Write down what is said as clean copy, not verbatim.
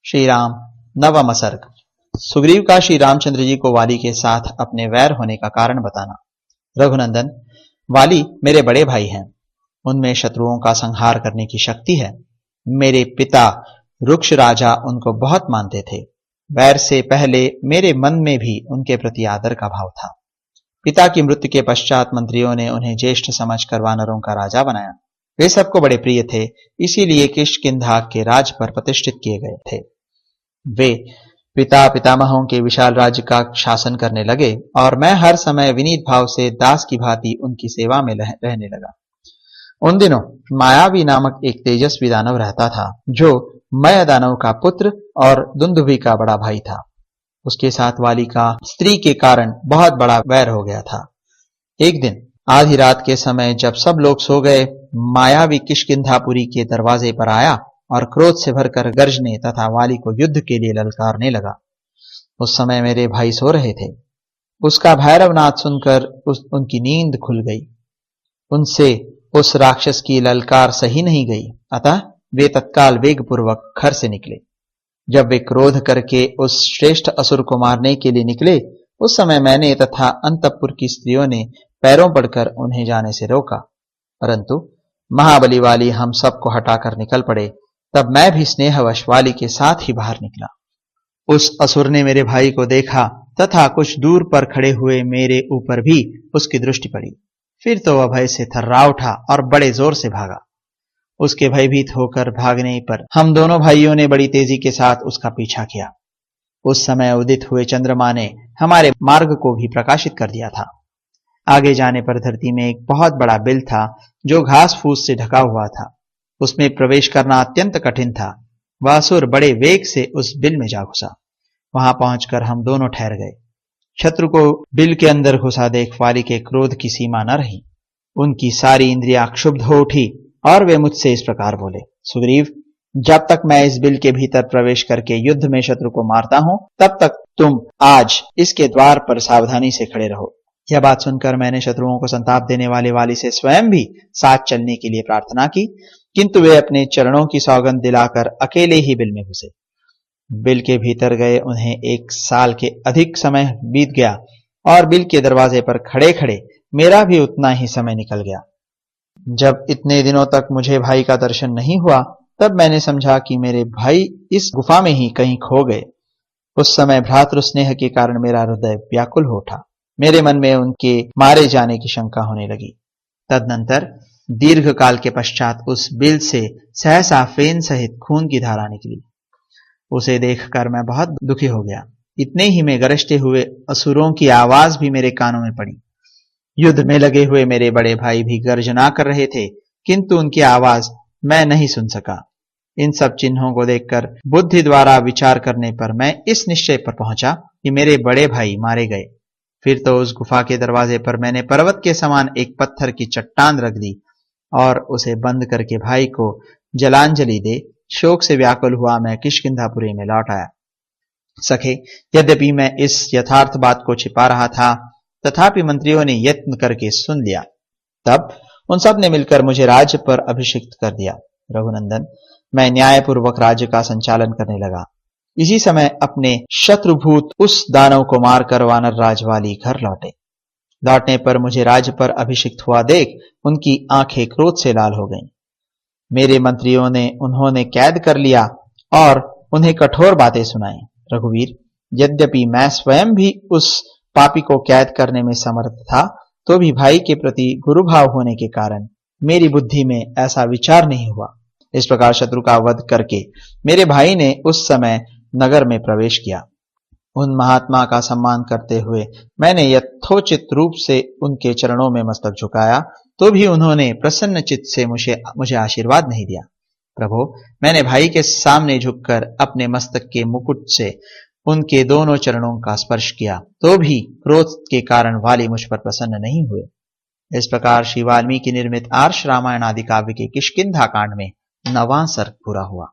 श्री राम नवम सर्ग। सुग्रीव का श्री रामचंद्र जी को वाली के साथ अपने वैर होने का कारण बताना। रघुनंदन, वाली मेरे बड़े भाई हैं, उनमें शत्रुओं का संहार करने की शक्ति है। मेरे पिता रुक्ष राजा उनको बहुत मानते थे। वैर से पहले मेरे मन में भी उनके प्रति आदर का भाव था। पिता की मृत्यु के पश्चात मंत्रियों ने उन्हें ज्येष्ठ समझकर वानरों का राजा बनाया। वे सबको बड़े प्रिय थे, इसीलिए किष्किंधा के राज पर प्रतिष्ठित किए गए थे। वे पिता पितामहों के विशाल राज्य का शासन करने लगे और मैं हर समय विनीत भाव से दास की भांति उनकी सेवा में रहने लगा। उन दिनों मायावी नामक एक तेजस्वी दानव रहता था, जो मय दानव का पुत्र और दुंदुभि का बड़ा भाई था। उसके साथ वाली का स्त्री के कारण बहुत बड़ा वैर हो गया था। एक दिन आधी रात के समय जब सब लोग सो गए, मायावी किष्किंधापुरी के दरवाजे पर आया और क्रोध से भरकर गर्जने तथा वाली को युद्ध के लिए ललकारने लगा। उस समय मेरे भाई सो रहे थे। उसका भैरवनाद सुनकर उनकी नींद खुल गई। उनसे उस राक्षस की ललकार सही नहीं गई, अतः वे तत्काल वेगपूर्वक घर से निकले। जब वे क्रोध करके उस श्रेष्ठ असुर को मारने के लिए निकले, उस समय मैंने तथा अंतपुर की स्त्रियों ने पैरों पड़कर उन्हें जाने से रोका, परंतु महाबली वाली हम सबको हटाकर निकल पड़े। तब मैं भी स्नेहवश वाली के साथ ही बाहर निकला। उस असुर ने मेरे भाई को देखा तथा कुछ दूर पर खड़े हुए मेरे ऊपर भी उसकी दृष्टि पड़ी। फिर तो वह भय से थर्रा उठा और बड़े जोर से भागा। उसके भयभीत होकर भागने पर हम दोनों भाइयों ने बड़ी तेजी के साथ उसका पीछा किया। उस समय उदित हुए चंद्रमा ने हमारे मार्ग को भी प्रकाशित कर दिया था। आगे जाने पर धरती में एक बहुत बड़ा बिल था, जो घास फूस से ढका हुआ था। उसमें प्रवेश करना अत्यंत कठिन था। वह असुर बड़े वेग से उस बिल में जा घुसा। वहां पहुंचकर हम दोनों ठहर गए। शत्रु को बिल के अंदर घुसा देख वाली के क्रोध की सीमा न रही। उनकी सारी इंद्रियां क्षुब्ध हो उठी और वे मुझसे इस प्रकार बोले, सुग्रीव, जब तक मैं इस बिल के भीतर प्रवेश करके युद्ध में शत्रु को मारता हूं, तब तक तुम आज इसके द्वार पर सावधानी से खड़े रहो। यह बात सुनकर मैंने शत्रुओं को संताप देने वाली से स्वयं भी साथ चलने के लिए प्रार्थना की, किंतु वे अपने चरणों की सौगंध दिलाकर अकेले ही बिल में घुसे। बिल के भीतर गए उन्हें 1 साल के अधिक समय बीत गया और बिल के दरवाजे पर खड़े खड़े मेरा भी उतना ही समय निकल गया। जब इतने दिनों तक मुझे भाई का दर्शन नहीं हुआ, तब मैंने समझा कि मेरे भाई इस गुफा में ही कहीं खो गए। उस समय भ्रातृ स्नेह के कारण मेरा हृदय व्याकुल हो उठा। मेरे मन में उनके मारे जाने की शंका होने लगी। तदनंतर दीर्घ काल के पश्चात उस बिल से सहसा फेन सहित खून की धारा निकली। उसे देखकर मैं बहुत दुखी हो गया। इतने ही में गरजते हुए असुरों की आवाज भी मेरे कानों में पड़ी। युद्ध में लगे हुए मेरे बड़े भाई भी गर्जना कर रहे थे, किंतु उनकी आवाज मैं नहीं सुन सका। इन सब चिन्हों को देखकर बुद्धि द्वारा विचार करने पर मैं इस निश्चय पर पहुंचा कि मेरे बड़े भाई मारे गए। फिर तो उस गुफा के दरवाजे पर मैंने पर्वत के समान एक पत्थर की चट्टान रख दी और उसे बंद करके भाई को जलांजलि दे शोक से व्याकुल हुआ मैं किष्किंधापुरी में लौट आया। सखे, यद्यपि मैं इस यथार्थ बात को छिपा रहा था, तथापि मंत्रियों ने यत्न करके सुन लिया। तब उन सब ने मिलकर मुझे राज्य पर अभिषिक्त कर दिया। रघुनंदन, मैं न्यायपूर्वक राज्य का संचालन करने लगा। इसी समय अपने शत्रुभूत उस दानव को मारकर वानर राज वाली घर लौटे। लौटने पर मुझे राज्य पर अभिषिक्त हुआ देख उनकी आंखें क्रोध से लाल हो गईं। मेरे मंत्रियों ने उन्होंने कैद कर लिया और उन्हें कठोर बातें सुनाई। रघुवीर, यद्यपि मैं स्वयं भी उस पापी को कैद करने में समर्थ था, तो भी भाई के प्रति गुरुभाव होने के कारण मेरी बुद्धि में ऐसा विचार नहीं हुआ। इस प्रकार शत्रु का वध करके मेरे भाई ने उस समय नगर में प्रवेश किया। उन महात्मा का सम्मान करते हुए मैंने यथोचित रूप से उनके चरणों में मस्तक झुकाया, तो भी उन्होंने प्रसन्न चित्त से मुझे आशीर्वाद नहीं दिया। प्रभु, मैंने भाई के सामने झुककर अपने मस्तक के मुकुट से उनके दोनों चरणों का स्पर्श किया, तो भी क्रोध के कारण वाली मुझ पर प्रसन्न नहीं हुए। इस प्रकार श्री वाल्मीकि निर्मित आर्ष रामायण आदि काव्य के किष्किंधा कांड में 9वां सर्ग पूरा हुआ।